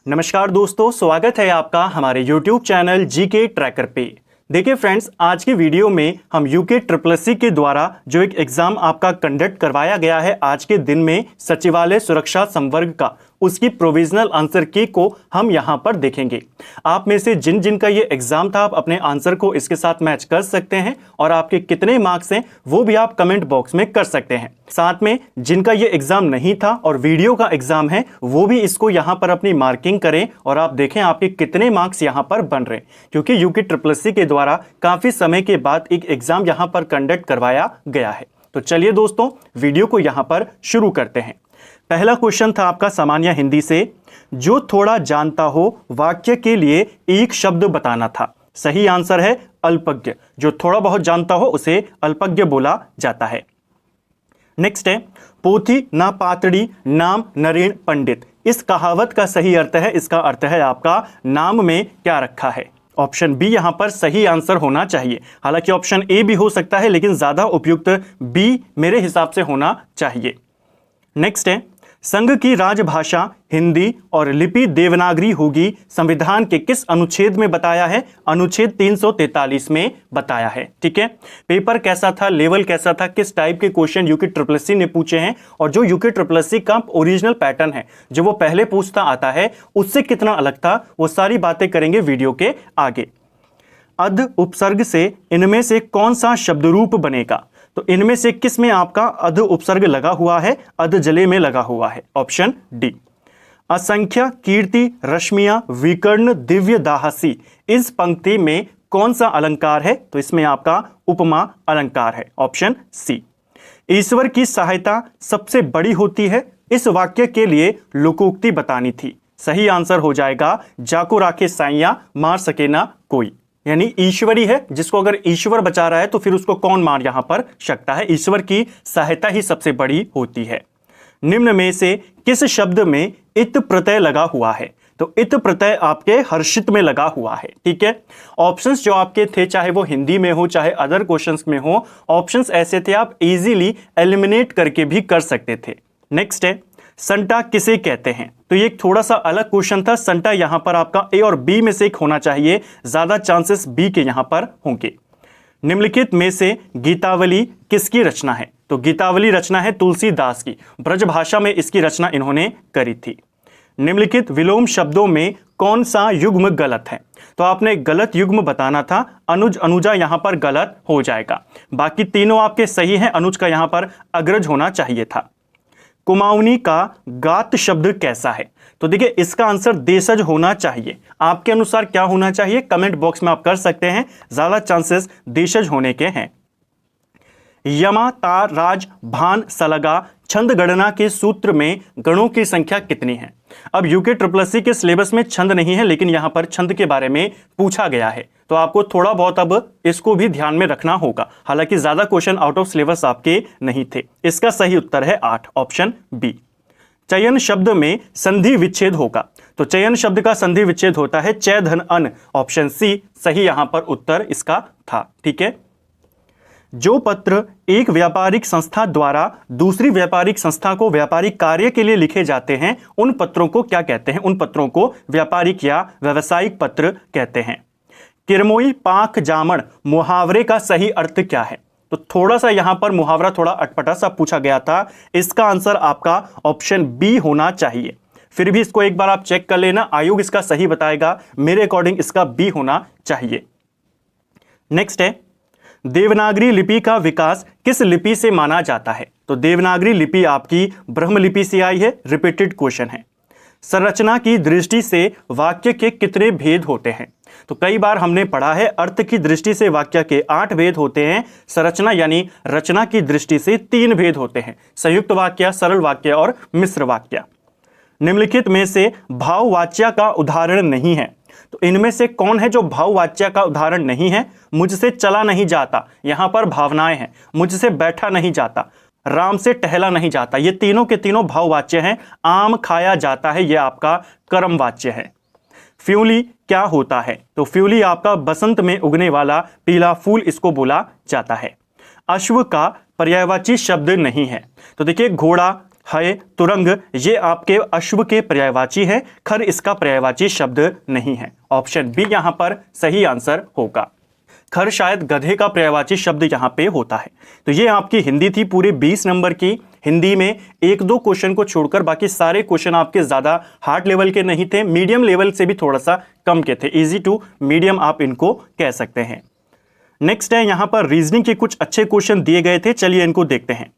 नमस्कार दोस्तों, स्वागत है आपका हमारे YouTube चैनल जीके ट्रैकर पे। देखिए फ्रेंड्स, आज की वीडियो में हम यूके ट्रिपल एससी के द्वारा जो एक एग्जाम आपका कंडक्ट करवाया गया है आज के दिन में सचिवालय सुरक्षा संवर्ग का, उसकी प्रोविजनल आंसर की को हम यहां पर देखेंगे। आप में से जिन जिन का ये एग्जाम था, आप अपने आंसर को इसके साथ मैच कर सकते हैं और आपके कितने मार्क्स हैं वो भी आप कमेंट बॉक्स में कर सकते हैं। साथ में जिनका ये एग्जाम नहीं था और वीडियो का एग्जाम है, वो भी इसको यहां पर अपनी मार्किंग करें और आप देखें आपके कितने मार्क्स यहां पर बन रहे हैं, क्योंकि यूके ट्रिपल एससी के द्वारा काफी समय के बाद एक एग्जाम यहां पर कंडक्ट करवाया गया है। तो चलिए दोस्तों, वीडियो को यहां पर शुरू करते हैं। पहला क्वेश्चन था आपका सामान्य हिंदी से, जो थोड़ा जानता हो वाक्य के लिए एक शब्द बताना था। सही आंसर है अल्पज्ञ। जो थोड़ा बहुत जानता हो उसे अल्पज्ञ बोला जाता है। नेक्स्ट है, पोथी ना पातड़ी नाम नरेण पंडित। इस कहावत का सही अर्थ है, इसका अर्थ है आपका नाम में क्या रखा है। ऑप्शन बी यहां पर सही आंसर होना चाहिए। हालांकि ऑप्शन ए भी हो सकता है, लेकिन ज्यादा उपयुक्त बी मेरे हिसाब से होना चाहिए। नेक्स्ट है, संघ की राजभाषा हिंदी और लिपि देवनागरी होगी, संविधान के किस अनुच्छेद में बताया है? अनुच्छेद 343 में बताया है। ठीक है, पेपर कैसा था, लेवल कैसा था, किस टाइप के क्वेश्चन यूके ट्रिपल एससी ने पूछे हैं और जो यूके ट्रिपल एससी का ओरिजिनल पैटर्न है जो वो पहले पूछता आता है उससे कितना अलग था, वो सारी बातें करेंगे वीडियो के आगे। अध उपसर्ग से इनमें से कौन सा शब्द रूप बनेगा? तो इनमें से किस में आपका अध उपसर्ग लगा हुआ है? अध जले में लगा हुआ है। Option D. असंख्य कीर्ति रश्मियां विकर्ण दिव्य दाहसी, इस पंक्ति में कौन सा अलंकार है? तो इसमें आपका उपमा अलंकार है। Option C. ईश्वर की सहायता सबसे बड़ी होती है, इस वाक्य के लिए लोकोक्ति बतानी थी। सही आंसर हो जाएगा, जाको राखे साइया मार सके ना कोई। यानी ईश्वरी है, जिसको अगर ईश्वर बचा रहा है तो फिर उसको कौन मार यहां पर सकता है। ईश्वर की सहायता ही सबसे बड़ी होती है। निम्न में से किस शब्द में इत प्रत्यय लगा हुआ है? तो इत प्रत्यय आपके हर्षित में लगा हुआ है। ठीक है, ऑप्शंस जो आपके थे, चाहे वो हिंदी में हो चाहे अदर क्वेश्चंस में हो, ऑप्शंस ऐसे थे आप इजीली एलिमिनेट करके भी कर सकते थे। नेक्स्ट है, संटा किसे कहते हैं? तो ये एक थोड़ा सा अलग क्वेश्चन था। संटा यहां पर आपका ए और बी में से एक होना चाहिए, ज्यादा चांसेस बी के यहां पर होंगे। निम्नलिखित में से गीतावली किसकी रचना है? तो गीतावली रचना है तुलसीदास की, ब्रजभाषा में इसकी रचना इन्होंने करी थी। निम्नलिखित विलोम शब्दों में कौन सा युग्म गलत है? तो आपने गलत युग्म बताना था। अनुज अनुजा यहां पर गलत हो जाएगा, बाकी तीनों आपके सही हैं। अनुज का यहां पर अग्रज होना चाहिए था। कुमाऊनी का गात शब्द कैसा है? तो देखिए, इसका आंसर देशज होना चाहिए। आपके अनुसार क्या होना चाहिए? कमेंट बॉक्स में आप कर सकते हैं, ज्यादा चांसेस देशज होने के हैं। यमा तार राज भान सलगा छंद गणना के सूत्र में गणों की संख्या कितनी है? अब यूके ट्रिपल एससी के सिलेबस में छंद नहीं है, लेकिन यहां पर छंद के बारे में पूछा गया है, तो आपको थोड़ा बहुत अब इसको भी ध्यान में रखना होगा। हालांकि ज्यादा क्वेश्चन आउट ऑफ सिलेबस आपके नहीं थे। इसका सही उत्तर है 8, ऑप्शन बी। चयन शब्द में संधि विच्छेद होगा, तो चयन शब्द का संधि विच्छेद होता है चय धन अन। ऑप्शन सी सही यहां पर उत्तर इसका था। ठीक है, जो पत्र एक व्यापारिक संस्था द्वारा दूसरी व्यापारिक संस्था को व्यापारिक कार्य के लिए लिखे जाते हैं, उन पत्रों को क्या कहते हैं? उन पत्रों को व्यापारिक या व्यावसायिक पत्र कहते हैं। किरमोई पाख जामण मुहावरे का सही अर्थ क्या है? तो थोड़ा सा यहां पर मुहावरा थोड़ा अटपटा सा पूछा गया था। इसका आंसर आपका ऑप्शन बी होना चाहिए। फिर भी इसको एक बार आप चेक कर लेना, आयोग इसका सही बताएगा। मेरे अकॉर्डिंग इसका बी होना चाहिए। नेक्स्ट है, देवनागरी लिपि का विकास किस लिपि से माना जाता है? तो देवनागरी लिपि आपकी ब्रह्म लिपि से आई है। रिपीटेड क्वेश्चन है। संरचना की दृष्टि से वाक्य के कितने भेद होते हैं? तो कई बार हमने पढ़ा है, अर्थ की दृष्टि से वाक्य के 8 भेद होते हैं, संरचना यानी रचना की दृष्टि से 3 भेद होते हैं, संयुक्त वाक्य, सरल वाक्य और मिश्र वाक्य। निम्नलिखित में से भाववाच्य का उदाहरण नहीं है, तो इनमें से कौन है जो भाववाच्य का उदाहरण नहीं है? मुझसे चला नहीं जाता, यहां पर भावनाएं हैं। मुझसे बैठा नहीं जाता, राम से टहला नहीं जाता, ये तीनों के तीनों भाववाच्य हैं। आम खाया जाता है, यह आपका कर्मवाच्य है। फ्यूली क्या होता है? तो फ्यूली आपका बसंत में उगने वाला पीला फूल, इसको बोला जाता है। अश्व का पर्यायवाची शब्द नहीं है, तो देखिए घोड़ा, है, तुरंग ये आपके अश्व के पर्यायवाची है, खर इसका पर्यायवाची शब्द नहीं है। ऑप्शन बी यहां पर सही आंसर होगा। खर शायद गधे का पर्यायवाची शब्द यहां पे होता है। तो ये आपकी हिंदी थी पूरे 20 नंबर की। हिंदी में एक दो क्वेश्चन को छोड़कर बाकी सारे क्वेश्चन आपके ज्यादा हार्ड लेवल के नहीं थे, मीडियम लेवल से भी थोड़ा सा कम के थे, इजी टू मीडियम आप इनको कह सकते हैं। नेक्स्ट है यहां पर रीजनिंग के कुछ अच्छे क्वेश्चन दिए गए थे, चलिए इनको देखते हैं।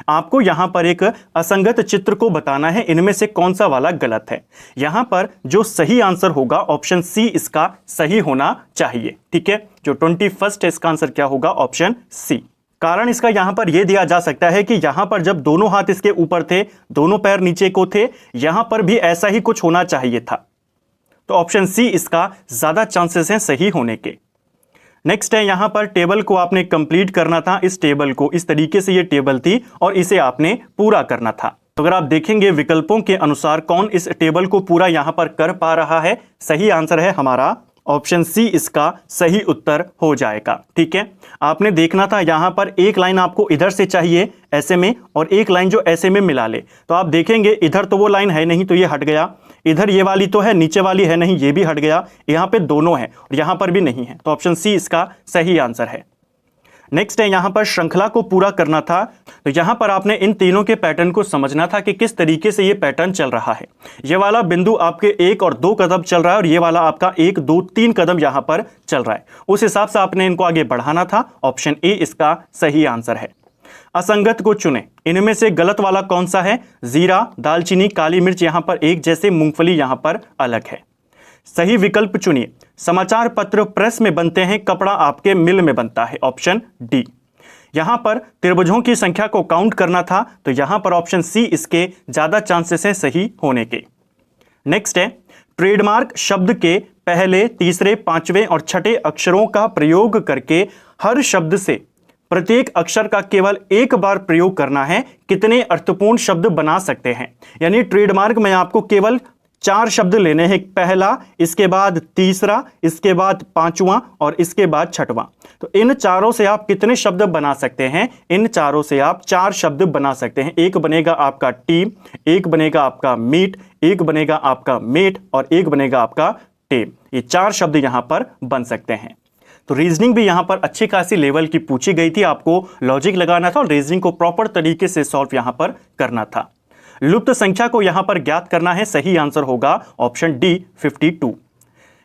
आपको यहां पर एक असंगत चित्र को बताना है, इनमें से कौन सा वाला गलत है। यहां पर जो सही आंसर होगा ऑप्शन सी इसका सही होना चाहिए। ठीक है, जो 21 है इसका आंसर क्या होगा, ऑप्शन सी। कारण इसका यहां पर यह दिया जा सकता है कि यहां पर जब दोनों हाथ इसके ऊपर थे, दोनों पैर नीचे को थे, यहां पर भी ऐसा ही कुछ होना चाहिए था। तो ऑप्शन सी इसका ज्यादा चांसेस हैं सही होने के। नेक्स्ट है यहां पर टेबल को आपने कंप्लीट करना था, इस टेबल को इस तरीके से ये टेबल थी और इसे आपने पूरा करना था। तो अगर आप देखेंगे विकल्पों के अनुसार कौन इस टेबल को पूरा यहां पर कर पा रहा है, सही आंसर है हमारा ऑप्शन सी इसका सही उत्तर हो जाएगा। ठीक है, आपने देखना था यहां पर एक लाइन आपको इधर से चाहिए ऐसे में और एक लाइन जो ऐसे में मिला ले। तो आप देखेंगे इधर तो वो लाइन है नहीं तो ये हट गया, इधर ये वाली तो है, नीचे वाली है नहीं, ये भी हट गया, यहां पे दोनों है और यहां पर भी नहीं है। तो ऑप्शन सी इसका सही आंसर है। नेक्स्ट है यहां पर श्रृंखला को पूरा करना था। तो यहां पर आपने इन तीनों के पैटर्न को समझना था कि किस तरीके से ये पैटर्न चल रहा है। ये वाला बिंदु आपके 1 और 2 कदम चल रहा है और ये वाला आपका 1, 2, 3 कदम यहां पर चल रहा है। उस हिसाब से आपने इनको आगे बढ़ाना था। ऑप्शन ए इसका सही आंसर है। असंगत को चुने, इनमें से गलत वाला कौन सा है। जीरा, दालचीनी, काली मिर्च यहां पर एक जैसे, मूंगफली यहां पर अलग है। सही विकल्प चुनिए। समाचार पत्र प्रेस में बनते हैं, कपड़ा आपके मिल में बनता है। Option D. यहां पर त्रिभुजों की संख्या को काउंट करना था, तो यहां पर ऑप्शन सी इसके ज्यादा चांसेस हैं सही होने के। नेक्स्ट है ट्रेडमार्क शब्द के पहले, तीसरे, पांचवें और छठे अक्षरों का प्रयोग करके हर शब्द से प्रत्येक अक्षर का केवल एक बार प्रयोग करना है, कितने अर्थपूर्ण शब्द बना सकते हैं। यानी ट्रेडमार्क में आपको केवल 4 शब्द लेने हैं, पहला, इसके बाद तीसरा, इसके बाद पांचवा और इसके बाद छठवां। तो इन चारों से आप कितने शब्द बना सकते हैं, इन चारों से आप 4 शब्द बना सकते हैं। एक बनेगा आपका टीम, एक बनेगा आपका मीट, एक बनेगा आपका मेट और एक बनेगा आपका टेम। ये 4 शब्द यहां पर बन सकते हैं। तो रीजनिंग भी यहां पर अच्छी खासी लेवल की पूछी गई थी, आपको लॉजिक लगाना था और रीजनिंग को प्रॉपर तरीके से सॉल्व यहां पर करना था। लुप्त संख्या को यहां पर ज्ञात करना है, सही आंसर होगा ऑप्शन डी 52।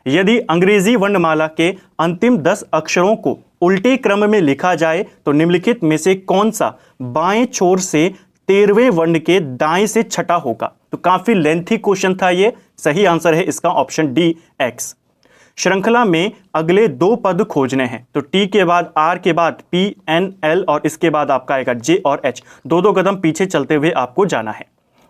यदि अंग्रेजी वर्णमाला के अंतिम 10 अक्षरों को उल्टे क्रम में लिखा जाए तो निम्नलिखित में से कौन सा बाएं छोर से 13वें वर्ण के दाएं से छठा होगा। तो काफी लेंथी क्वेश्चन था ये, सही आंसर है इसका ऑप्शन डी एक्स। श्रृंखला में अगले 2 पद खोजने हैं, तो टी के बाद आर के बाद पी एन एल और इसके बाद आपका आएगा जे और एच। 2-2 कदम पीछे चलते हुए आपको जाना है।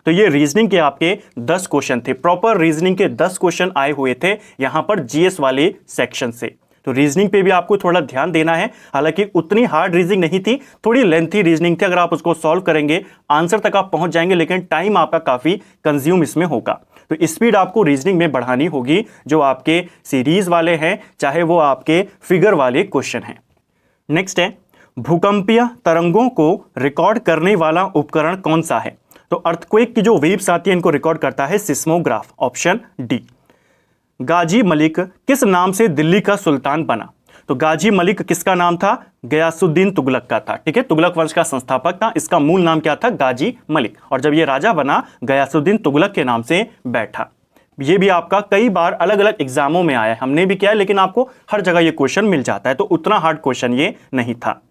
तो ये रीजनिंग के आपके 10 क्वेश्चन थे, प्रॉपर रीजनिंग के 10 क्वेश्चन आए हुए थे यहां पर जीएस वाले सेक्शन से। तो रीजनिंग पे भी आपको थोड़ा ध्यान देना है, हालांकि उतनी हार्ड रीजनिंग नहीं थी, थोड़ी लेंथी रीजनिंग थी। अगर आप उसको सॉल्व करेंगे आंसर तक आप पहुंच जाएंगे, लेकिन टाइम आपका काफी कंज्यूम इसमें होगा। तो स्पीड आपको रीजनिंग में बढ़ानी होगी, जो आपके सीरीज वाले हैं चाहे वो आपके फिगर वाले क्वेश्चन हैं। नेक्स्ट है भूकंपीय तरंगों को रिकॉर्ड करने वाला उपकरण कौन सा है। तो अर्थक्वेक की जो वेव्स आती है इनको रिकॉर्ड करता है सिस्मोग्राफ, ऑप्शन डी। गाजी मलिक किस नाम से दिल्ली का सुल्तान बना। तो गाजी मलिक किसका नाम था, गयासुद्दीन तुगलक का था। ठीक है, तुगलक वंश का संस्थापक था, इसका मूल नाम क्या था, गाजी मलिक। और जब ये राजा बना गयासुद्दीन तुगलक के नाम से बैठा। ये भी आपका कई बार अलग अलग एग्जामों में आया है, हमने भी किया है, लेकिन आपको हर जगह ये क्वेश्चन मिल जाता है, तो उतना हार्ड क्वेश्चन ये नहीं था।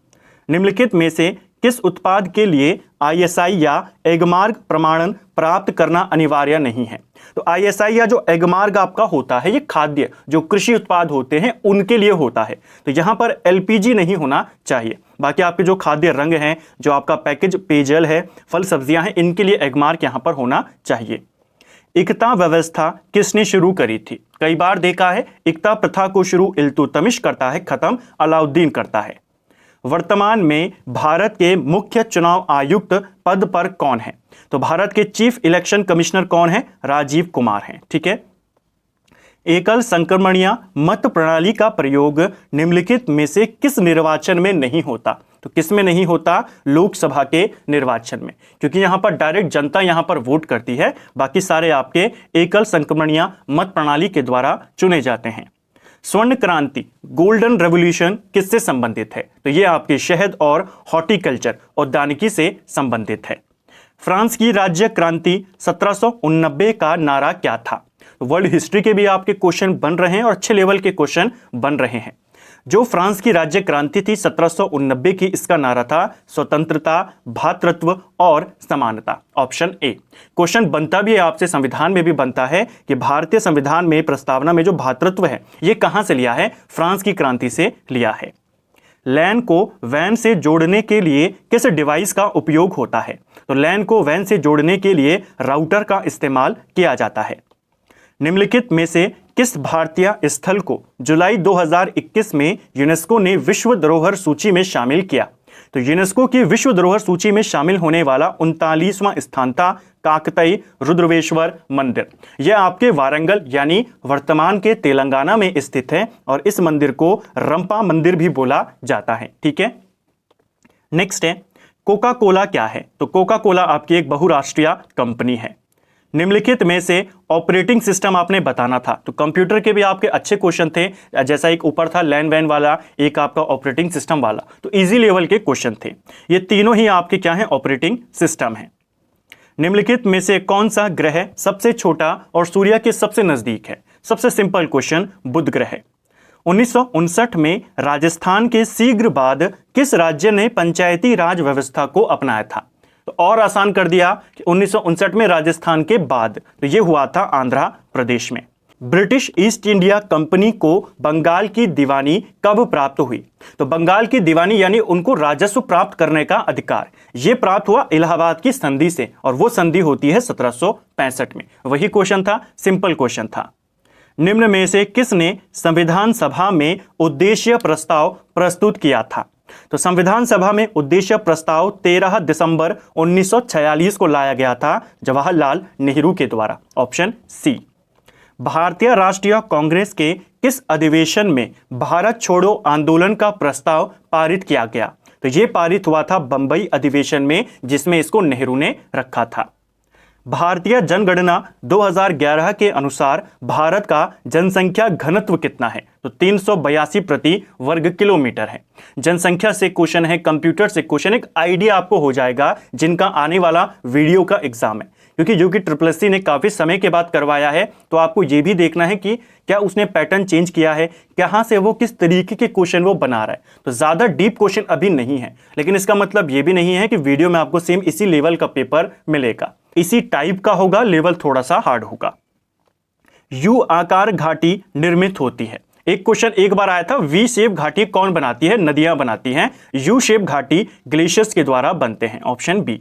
निम्नलिखित में से किस उत्पाद के लिए आईएसआई या एगमार्क प्रमाणन प्राप्त करना अनिवार्य नहीं है। तो आईएसआई या जो एगमार्क आपका होता है ये खाद्य जो कृषि उत्पाद होते हैं उनके लिए होता है, तो यहां पर एलपीजी नहीं होना चाहिए। बाकी आपके जो खाद्य रंग हैं, जो आपका पैकेज पेयजल है, फल सब्जियां हैं, इनके लिए एगमार्क यहां पर होना चाहिए। इकता व्यवस्था किसने शुरू करी थी। कई बार देखा है इकता प्रथा को शुरू इल्तुतमिश करता है, खत्म अलाउद्दीन करता है। वर्तमान में भारत के मुख्य चुनाव आयुक्त पद पर कौन है। तो भारत के चीफ इलेक्शन कमिश्नर कौन है, राजीव कुमार हैं। ठीक है। एकल संक्रमणीय मत प्रणाली का प्रयोग निम्नलिखित में से किस निर्वाचन में नहीं होता। तो किस में नहीं होता? लोकसभा के निर्वाचन में, क्योंकि यहां पर डायरेक्ट जनता यहां पर वोट करती है, बाकी सारे आपके एकल संक्रमणीय मत प्रणाली के द्वारा चुने जाते हैं। स्वर्ण क्रांति गोल्डन रेवोल्यूशन किससे संबंधित है? तो ये आपके शहद और हॉर्टिकल्चर उद्यानिकी से संबंधित है। फ्रांस की राज्य क्रांति 1789 का नारा क्या था? वर्ल्ड हिस्ट्री के भी आपके क्वेश्चन बन रहे हैं और अच्छे लेवल के क्वेश्चन बन रहे हैं। जो फ्रांस की राज्य क्रांति थी 1789 की, इसका नारा था स्वतंत्रता, भ्रातृत्व और समानता। Option A. क्वेश्चन बनता भी है आपसे, संविधान में भी बनता है कि भारतीय संविधान में प्रस्तावना में जो भ्रातृत्व है ये कहां से लिया है? फ्रांस की क्रांति से लिया है। लैन को वैन से जोड़ने के लिए किस डिवाइस का उपयोग होता है? तो लैन को वैन से जोड़ने के लिए राउटर का इस्तेमाल किया जाता है। निम्नलिखित में से किस भारतीय स्थल को जुलाई 2021 में यूनेस्को ने विश्व धरोहर सूची में शामिल किया? तो यूनेस्को की विश्व धरोहर सूची में शामिल होने वाला 39वां स्थान था काकतई रुद्रवेश्वर मंदिर। यह आपके वारंगल यानी वर्तमान के तेलंगाना में स्थित है और इस मंदिर को रंपा मंदिर भी बोला जाता है। ठीक है, नेक्स्ट है कोका कोला क्या है? तो कोका कोला आपकी एक बहुराष्ट्रीय कंपनी है। निम्नलिखित में से ऑपरेटिंग सिस्टम आपने बताना था, तो कंप्यूटर के भी आपके अच्छे क्वेश्चन थे, जैसा एक ऊपर था लैन वैन वाला, एक आपका ऑपरेटिंग सिस्टम वाला, तो इजी लेवल के क्वेश्चन थे। ये तीनों ही आपके क्या है? ऑपरेटिंग सिस्टम है। निम्नलिखित में से कौन सा ग्रह सबसे छोटा और सूर्य के सबसे नजदीक है? सबसे सिंपल क्वेश्चन, बुध ग्रह। 1959 में राजस्थान के शीघ्र बाद किस राज्य ने पंचायती राज व्यवस्था को अपनाया था? तो और आसान कर दिया कि 1959 में राजस्थान के बाद, तो यह हुआ था आंध्र प्रदेश में। ब्रिटिश ईस्ट इंडिया कंपनी को बंगाल की दीवानी कब प्राप्त हुई? तो बंगाल की दीवानी यानी उनको राजस्व प्राप्त करने का अधिकार, यह प्राप्त हुआ इलाहाबाद की संधि से, और वो संधि होती है 1765 में। वही क्वेश्चन था, सिंपल क्वेश्चन था। निम्न में से किसने संविधान सभा में उद्देश्य प्रस्ताव प्रस्तुत किया था? तो संविधान सभा में उद्देश्य प्रस्ताव 13 दिसंबर 1946 को लाया गया था जवाहरलाल नेहरू के द्वारा। Option C. भारतीय राष्ट्रीय कांग्रेस के किस अधिवेशन में भारत छोड़ो आंदोलन का प्रस्ताव पारित किया गया? तो यह पारित हुआ था बंबई अधिवेशन में, जिसमें इसको नेहरू ने रखा था। भारतीय जनगणना 2011 के अनुसार भारत का जनसंख्या घनत्व कितना है? तो 382 प्रति वर्ग किलोमीटर है। जनसंख्या से क्वेश्चन है, कंप्यूटर से क्वेश्चन, एक आइडिया आपको हो जाएगा जिनका आने वाला वीडियो का एग्जाम है, क्योंकि जो कि ट्रिपल ने काफी समय के बाद करवाया है, तो आपको यह भी देखना है कि क्या उसने पैटर्न चेंज किया है, कहां से वो किस तरीके के क्वेश्चन वो बना रहा है। तो ज्यादा डीप क्वेश्चन अभी नहीं है, लेकिन इसका मतलब यह भी नहीं है कि वीडियो में आपको सेम इसी लेवल का पेपर मिलेगा, इसी टाइप का होगा, लेवल थोड़ा सा हार्ड होगा। यू आकार घाटी निर्मित होती है। एक क्वेश्चन एक बार आया था, वी शेप घाटी कौन बनाती है? नदियां बनाती हैं। यू शेप घाटी ग्लेशियर्स के द्वारा बनते हैं। Option B.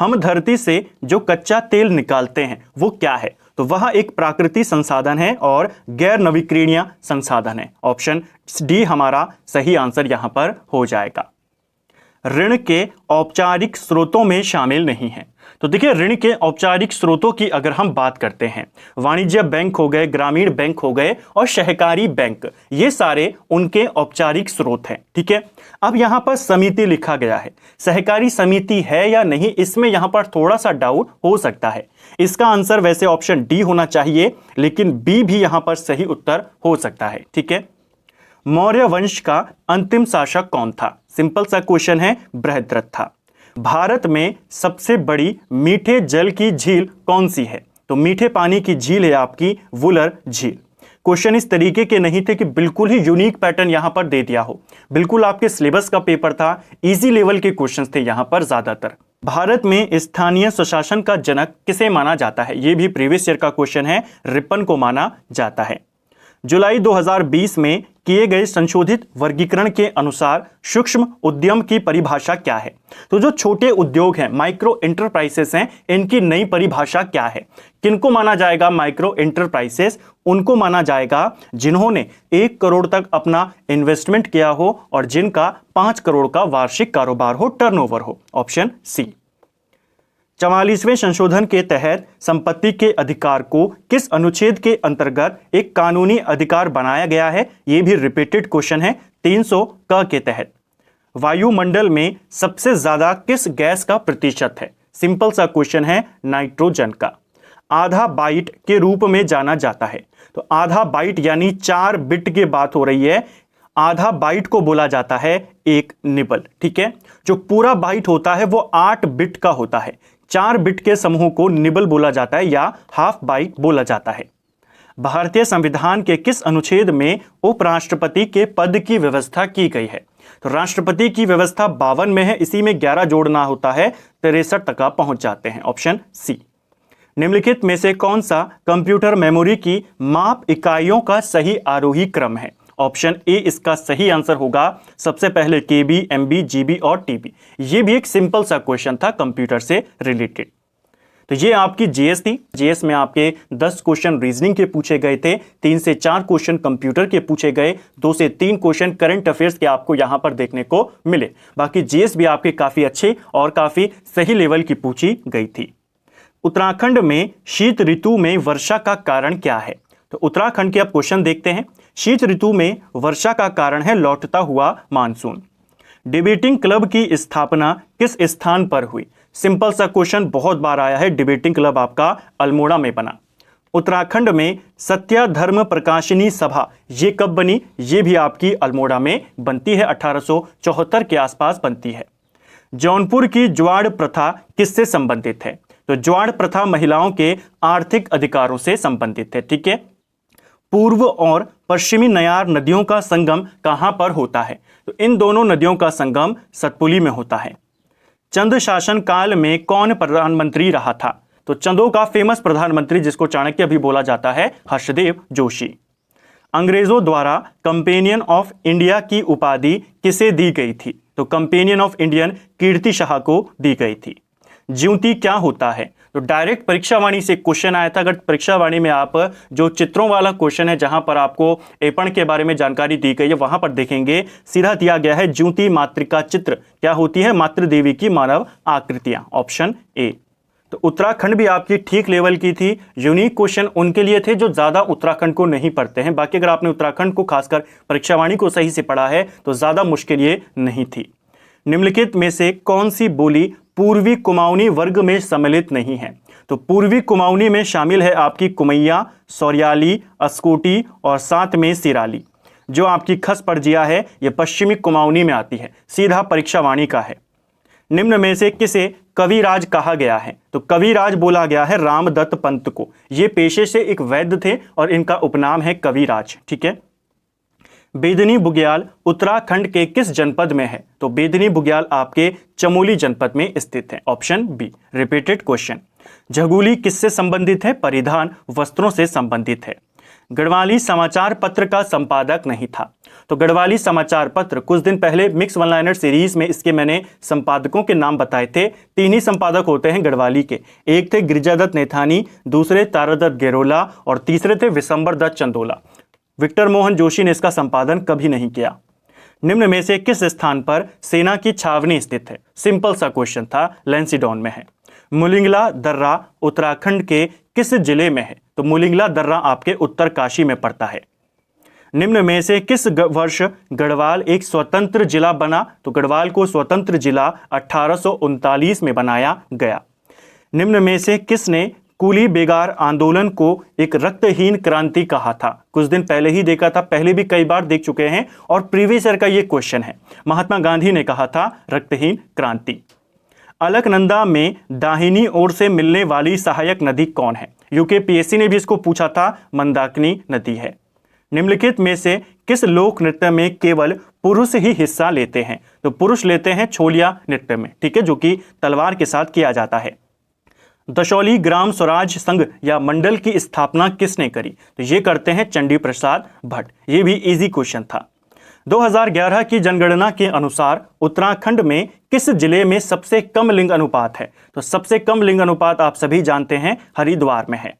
हम धरती से जो कच्चा तेल निकालते हैं वो क्या है? तो वह एक प्राकृतिक संसाधन है और गैर नवीकरणीय संसाधन है। ऑप्शन डी हमारा सही आंसर यहां पर हो जाएगा। ऋण के औपचारिक स्रोतों में शामिल नहीं है। तो देखिए, ऋण के औपचारिक स्रोतों की अगर हम बात करते हैं, वाणिज्य बैंक हो गए, ग्रामीण बैंक हो गए और सहकारी बैंक, ये सारे उनके औपचारिक स्रोत हैं। ठीक है, अब यहां पर समिति लिखा गया है, सहकारी समिति है या नहीं, इसमें यहां पर थोड़ा सा डाउट हो सकता है। इसका आंसर वैसे ऑप्शन डी होना चाहिए, लेकिन बी भी यहां पर सही उत्तर हो सकता है। ठीक है, मौर्य वंश का अंतिम शासक कौन था? सिंपल सा क्वेश्चन है, बृहद्रथ था। भारत में सबसे बड़ी मीठे जल की झील कौन सी है? तो मीठे पानी की झील है आपकी वुलर झील। क्वेश्चन इस तरीके के नहीं थे कि बिल्कुल ही यूनिक पैटर्न यहां पर दे दिया हो, बिल्कुल आपके सिलेबस का पेपर था, इजी लेवल के क्वेश्चंस थे यहां पर ज्यादातर। भारत में स्थानीय स्वशासन का जनक किसे माना जाता है? यह भी प्रीवियस ईयर का क्वेश्चन है, रिपन को माना जाता है। जुलाई 2020 में किए गए संशोधित वर्गीकरण के अनुसार सूक्ष्म उद्यम की परिभाषा क्या है? तो जो छोटे उद्योग हैं, माइक्रो एंटरप्राइजेस हैं, इनकी नई परिभाषा क्या है? किनको माना जाएगा माइक्रो एंटरप्राइजेस? उनको माना जाएगा जिन्होंने 1 करोड़ तक अपना इन्वेस्टमेंट किया हो और जिनका 5 करोड़ का वार्षिक कारोबार हो, टर्नओवर हो। Option C. 44वें संशोधन के तहत संपत्ति के अधिकार को किस अनुच्छेद के अंतर्गत एक कानूनी अधिकार बनाया गया है? यह भी रिपीटेड क्वेश्चन है, 300 क के तहत। वायुमंडल में सबसे ज्यादा किस गैस का प्रतिशत है? सिंपल सा क्वेश्चन है, नाइट्रोजन का। आधा बाइट के रूप में जाना जाता है। तो आधा बाइट यानी 4 बिट की बात हो रही है। आधा बाइट को बोला जाता है एक निबल। ठीक है, जो पूरा बाइट होता है वो 8 बिट का होता है। 4 बिट के समूह को निबल बोला जाता है या हाफ बाइट बोला जाता है। भारतीय संविधान के किस अनुच्छेद में उपराष्ट्रपति के पद की व्यवस्था की गई है? तो राष्ट्रपति की व्यवस्था 52 में है, इसी में 11 जोड़ना होता है, 63 तक आप पहुंच जाते हैं। Option C. निम्नलिखित में से कौन सा कंप्यूटर मेमोरी की माप इकाइयों का सही आरोही क्रम है? ऑप्शन ए इसका सही आंसर होगा। सबसे पहले केबी, एमबी, जीबी और टीबी। ये भी एक सिंपल सा क्वेश्चन था कंप्यूटर से रिलेटेड। तो ये आपकी जीएस थी। जीएस में आपके 10 क्वेश्चन रीजनिंग के पूछे गए थे, 3 से 4 क्वेश्चन कंप्यूटर के पूछे गए, 2 से 3 क्वेश्चन करंट अफेयर्स के आपको यहां पर देखने को मिले। बाकी जीएस भी आपके काफी अच्छे और काफी सही लेवल की पूछी गई थी। उत्तराखंड में शीत ऋतु में वर्षा का कारण क्या है? तो उत्तराखंड के आप क्वेश्चन देखते हैं। शीत ऋतु में वर्षा का कारण है लौटता हुआ मानसून। डिबेटिंग क्लब की स्थापना किस स्थान पर हुई? सिंपल सा क्वेश्चन, बहुत बार आया है। डिबेटिंग क्लब आपका अल्मोड़ा में बना। उत्तराखंड में सत्या धर्म प्रकाशिनी सभा ये कब बनी? ये भी आपकी अल्मोड़ा में बनती है, 1874 के आसपास बनती है। जौनपुर की ज्वाड़ प्रथा किससे संबंधित है? तो ज्वाड़ प्रथा महिलाओं के आर्थिक अधिकारों से संबंधित है। ठीक है। पूर्व और पश्चिमी नयार नदियों का संगम कहां पर होता है? तो इन दोनों नदियों का संगम सतपुली में होता है। चंद शासन काल में कौन प्रधानमंत्री रहा था? तो चंदों का फेमस प्रधानमंत्री जिसको चाणक्य भी बोला जाता है, हर्षदेव जोशी। अंग्रेजों द्वारा कंपेनियन ऑफ इंडिया की उपाधि किसे दी गई थी? तो कंपेनियन ऑफ इंडियन कीर्ति शाह को दी गई थी। ज्योति क्या होता है? तो डायरेक्ट परीक्षावाणी से क्वेश्चन आया था। अगर परीक्षावाणी में आप जो चित्रों वाला क्वेश्चन है जहां पर आपको एपण के बारे में जानकारी दी गई है वहां पर देखेंगे सीधा दिया गया है ज्योति मातृका चित्र क्या होती है? मातृ देवी की मानव आकृतियां। Option A. तो उत्तराखंड भी आपकी ठीक लेवल की थी। यूनिक क्वेश्चन उनके लिए थे जो ज्यादा उत्तराखंड को नहीं पढ़ते हैं। बाकी अगर आपने उत्तराखंड को खासकर परीक्षावाणी को सही से पढ़ा है तो ज्यादा मुश्किल ये नहीं थी। निम्नलिखित में से कौन सी बोली पूर्वी कुमाऊनी वर्ग में सम्मिलित नहीं है? तो पूर्वी कुमाऊनी में शामिल है आपकी कुमैया, सौरियाली, अस्कोटी और साथ में सिराली। जो आपकी खस परजिया है यह पश्चिमी कुमाऊनी में आती है, सीधा परीक्षावाणी का है। निम्न में से किसे कविराज कहा गया है? तो कविराज बोला गया है रामदत्त पंत को। ये पेशे से एक वैद्य थे और इनका उपनाम है कविराज। ठीक है। बेदनी बुग्याल उत्तराखंड के किस जनपद में है? तो बेदनी बुग्याल आपके चमोली जनपद में स्थित है। Option B. Repeated question. झगुली किससे संबंधित है? परिधान वस्त्रों से संबंधित है। गढ़वाली समाचार पत्र का संपादक नहीं था। तो गढ़वाली समाचार पत्र कुछ दिन पहले मिक्स वन लाइनर सीरीज में इसके मैंने संपादकों के नाम बताए थे। 3 ही संपादक होते हैं गढ़वाली के। एक थे गिरिजादत्त नैथानी, दूसरे तारादत्त गेरोला और तीसरे थे विशंबर दत्त चंदोला। विक्टर मोहन जोशी ने इसका संपादन कभी नहीं किया। निम्न में से किस स्थान पर सेना की छावनी स्थित है? सिंपल सा क्वेश्चन था, लैंसीडॉन में है। मुलिंगला दर्रा उत्तराखंड के किस जिले में है? तो मुलिंगला दर्रा आपके उत्तरकाशी में पड़ता है। निम्न में से किस वर्ष गढ़वाल एक स्वतंत्र जिला बना? तो गढ़वाल को स्वतंत्र जिला 1839 में बनाया गया। निम्न में से किसने कुली बेगार आंदोलन को एक रक्तहीन क्रांति कहा था? कुछ दिन पहले ही देखा था, पहले भी कई बार देख चुके हैं और प्रीवियस ईयर का ये क्वेश्चन है। महात्मा गांधी ने कहा था रक्तहीन क्रांति। अलकनंदा में दाहिनी ओर से मिलने वाली सहायक नदी कौन है? यूकेपीएससी ने भी इसको पूछा था, मंदाकिनी नदी है। निम्नलिखित में से किस लोक नृत्य में केवल पुरुष ही हिस्सा लेते हैं? तो पुरुष लेते हैं छोलिया नृत्य में। ठीक है, जो कि तलवार के साथ किया जाता है। दशौली ग्राम स्वराज संघ या मंडल की स्थापना किसने करी? तो ये करते हैं चंडी प्रसाद भट्ट। ये भी इजी क्वेश्चन था। 2011 की जनगणना के अनुसार उत्तराखंड में किस जिले में सबसे कम लिंग अनुपात है? तो सबसे कम लिंग अनुपात आप सभी जानते हैं हरिद्वार में है।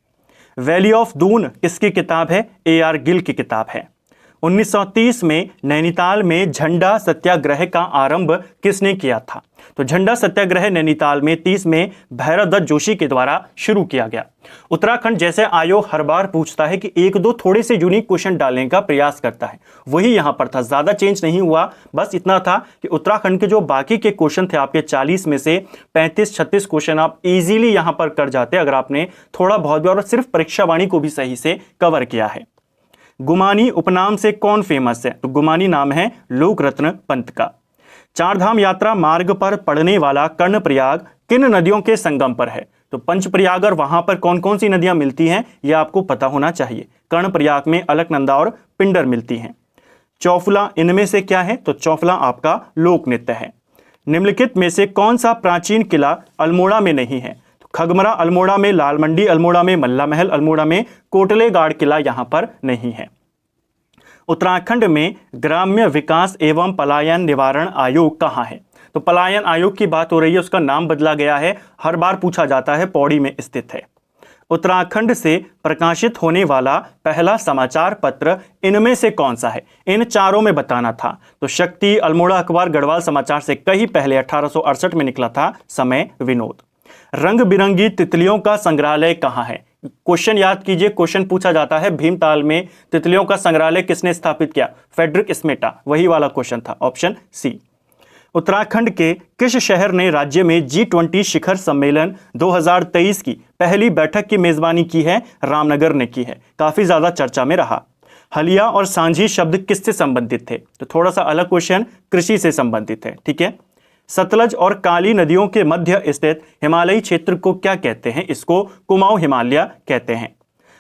वैली ऑफ दून किसकी किताब है? AR गिल की किताब है। 1930 में नैनीताल में झंडा सत्याग्रह का आरंभ किसने किया था? तो झंडा सत्याग्रह नैनीताल में 30 में भैरव दत्त जोशी के द्वारा शुरू किया गया। उत्तराखंड जैसे आयोग हर बार पूछता है कि एक दो थोड़े से यूनिक क्वेश्चन डालने का प्रयास करता है, वही यहां पर था, ज्यादा चेंज नहीं हुआ। बस इतना था कि उत्तराखंड के जो बाकी के क्वेश्चन थे आपके 40 में से 35-36 क्वेश्चन आप इजीली यहां पर कर जाते अगर आपने थोड़ा बहुत भी और सिर्फ परीक्षा वाणी को भी सही से कवर किया है। गुमानी उपनाम से कौन फेमस है? तो गुमानी नाम है लोक रत्न पंत का। चारधाम यात्रा मार्ग पर पड़ने वाला कर्णप्रयाग किन नदियों के संगम पर है? तो पंचप्रयाग और वहां पर कौन कौन सी नदियां मिलती हैं यह आपको पता होना चाहिए। कर्णप्रयाग में अलकनंदा और पिंडर मिलती हैं। चौफुला इनमें से क्या है? तो चौफुला आपका लोक नृत्य है। निम्नलिखित में से कौन सा प्राचीन किला अल्मोड़ा में नहीं है? तो खगमरा अल्मोड़ा में, लाल मंडी अल्मोड़ा में, मल्ला महल अल्मोड़ा में, कोटलेगाड़ किला यहां पर नहीं है। उत्तराखंड में ग्राम्य विकास एवं पलायन निवारण आयोग कहाँ है? तो पलायन आयोग की बात हो रही है, उसका नाम बदला गया है, हर बार पूछा जाता है, पौड़ी में स्थित है। उत्तराखंड से प्रकाशित होने वाला पहला समाचार पत्र इनमें से कौन सा है? इन चारों में बताना था। तो शक्ति, अल्मोड़ा अखबार, गढ़वाल समाचार से कहीं पहले 1868 में निकला था। समय विनोद। रंग बिरंगी तितलियों का संग्रहालय कहाँ है? क्वेश्चन याद कीजिए, क्वेश्चन पूछा जाता है भीमताल में तितलियों का संग्रहालय किसने स्थापित किया? फ्रेडरिक स्मेटा, वही वाला क्वेश्चन था, ऑप्शन सी। उत्तराखंड के किस शहर ने राज्य में G20 शिखर सम्मेलन 2023 की पहली बैठक की मेजबानी की है? रामनगर ने की है, काफी ज्यादा चर्चा में रहा। हलिया और सांझी शब्द किससे संबंधित थे? तो थोड़ा सा अलग क्वेश्चन, कृषि से संबंधित है, ठीक है। सतलज और काली नदियों के मध्य स्थित हिमालयी क्षेत्र को क्या कहते हैं? इसको कुमाऊं हिमालय कहते हैं।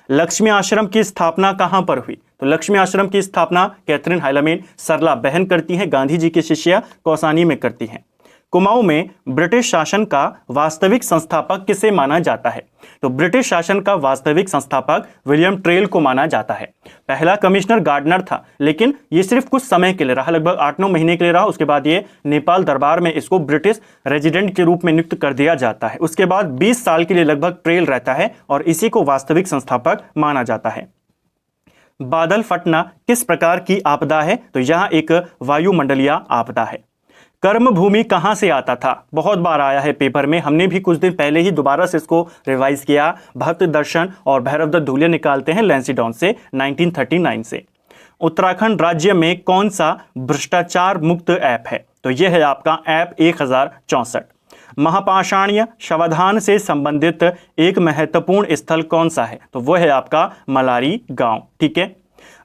लक्ष्मी आश्रम की स्थापना कहां पर हुई? तो लक्ष्मी आश्रम की स्थापना कैथरीन हाइलमेन सरला बहन करती हैं, गांधी जी की शिष्या कौसानी में करती हैं। कुमाऊं में ब्रिटिश शासन का वास्तविक संस्थापक किसे माना जाता है? तो ब्रिटिश शासन का वास्तविक संस्थापक विलियम ट्रेल को माना जाता है। पहला कमिश्नर गार्डनर था, लेकिन ये सिर्फ कुछ समय के लिए रहा, लगभग 8-9 महीने के लिए रहा। उसके बाद ये नेपाल दरबार में इसको ब्रिटिश रेजिडेंट के रूप में नियुक्त कर दिया जाता है। उसके बाद 20 साल के लिए लगभग ट्रेल रहता है और इसी को वास्तविक संस्थापक माना जाता है। बादल फटना किस प्रकार की आपदा है? तो यह एक वायुमंडलीय आपदा है। कर्म भूमि कहां से आता था? बहुत बार आया है पेपर में, हमने भी कुछ दिन पहले ही दोबारा से इसको रिवाइज किया। भक्त दर्शन और भैरव दत्त धूलिया निकालते हैं लैंसीडॉन से 1939 से। उत्तराखंड राज्य में कौन सा भ्रष्टाचार मुक्त ऐप है? तो यह है आपका ऐप 1064। महापाषाणीय शवाधान से संबंधित एक महत्वपूर्ण स्थल कौन सा है? तो वह है आपका मलारी गांव, ठीक है।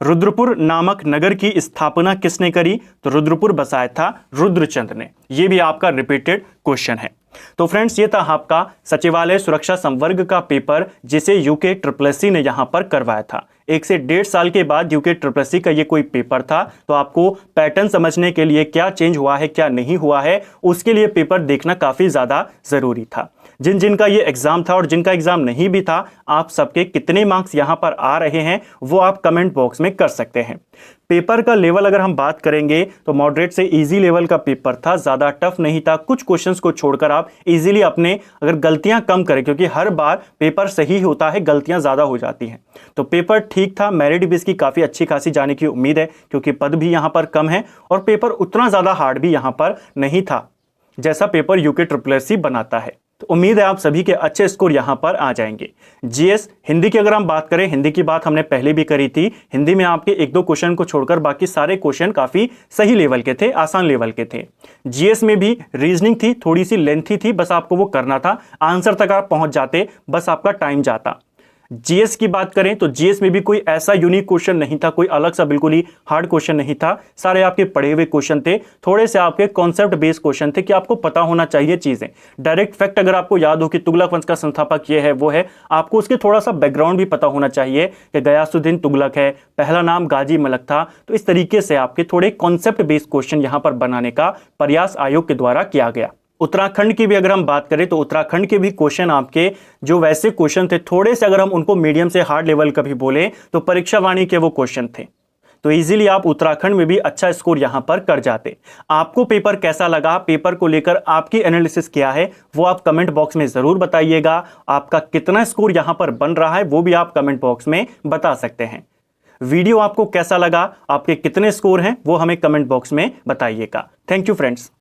रुद्रपुर नामक नगर की स्थापना किसने करी? तो रुद्रपुर बसाया था रुद्रचंद्र ने। यह भी आपका रिपीटेड क्वेश्चन है। तो फ्रेंड्स, ये था आपका सचिवालय सुरक्षा संवर्ग का पेपर, जिसे यूके SSC ने यहां पर करवाया था। 1 से 1.5 साल के बाद यूके SSC का ये कोई पेपर था, तो आपको पैटर्न समझने के लिए क्या चेंज हुआ है क्या नहीं हुआ है, उसके लिए पेपर देखना काफी ज्यादा जरूरी था। जिन जिनका ये एग्जाम था और जिनका एग्जाम नहीं भी था, आप सबके कितने मार्क्स यहां पर आ रहे हैं वो आप कमेंट बॉक्स में कर सकते हैं। पेपर का लेवल अगर हम बात करेंगे तो मॉडरेट से इजी लेवल का पेपर था, ज्यादा टफ नहीं था। कुछ क्वेश्चंस को छोड़कर आप इजीली अपने अगर गलतियां कम करें, क्योंकि हर बार पेपर सही होता है, गलतियां ज्यादा हो जाती हैं, तो पेपर ठीक था। मेरिट भी इसकी काफी अच्छी खासी जाने की उम्मीद है, क्योंकि पद भी यहां पर कम है और पेपर उतना ज्यादा हार्ड भी यहां पर नहीं था जैसा पेपर यूके SSC बनाता है। तो उम्मीद है आप सभी के अच्छे स्कोर यहां पर आ जाएंगे। जीएस हिंदी की अगर हम बात करें, हिंदी की बात हमने पहले भी करी थी। हिंदी में आपके 1-2 क्वेश्चन को छोड़कर बाकी सारे क्वेश्चन काफी सही लेवल के थे, आसान लेवल के थे। जीएस में भी रीजनिंग थी, थोड़ी सी लेंथी थी, बस आपको वो करना था, आंसर तक आप पहुंच जाते, बस आपका टाइम जाता। जीएस की बात करें तो जीएस में भी कोई ऐसा यूनिक क्वेश्चन नहीं था, कोई अलग सा बिल्कुल ही हार्ड क्वेश्चन नहीं था, सारे आपके पढ़े हुए क्वेश्चन थे। थोड़े से आपके कॉन्सेप्ट बेस्ड क्वेश्चन थे कि आपको पता होना चाहिए चीजें। डायरेक्ट फैक्ट अगर आपको याद हो कि तुगलक वंश का संस्थापक ये है वो है, आपको उसके थोड़ा सा बैकग्राउंड भी पता होना चाहिए कि गयासुद्दीन तुगलक है, पहला नाम गाजी मलक था। तो इस तरीके से आपके थोड़े कॉन्सेप्ट बेस्ड क्वेश्चन यहां पर बनाने का प्रयास आयोग के द्वारा किया गया। उत्तराखंड की भी अगर हम बात करें तो उत्तराखंड के भी क्वेश्चन आपके जो वैसे क्वेश्चन थे, थोड़े से अगर हम उनको मीडियम से हार्ड लेवल का भी बोले तो परीक्षा वाणी के वो क्वेश्चन थे, तो इजीली आप उत्तराखंड में भी अच्छा स्कोर यहां पर कर जाते। आपको पेपर कैसा लगा, पेपर को लेकर आपकी एनालिसिस क्या है, वो आप कमेंट बॉक्स में जरूर बताइएगा। आपका कितना स्कोर यहां पर बन रहा है वो भी आप कमेंट बॉक्स में बता सकते हैं। वीडियो आपको कैसा लगा, आपके कितने स्कोर हैं वो हमें कमेंट बॉक्स में बताइएगा। Thank you friends.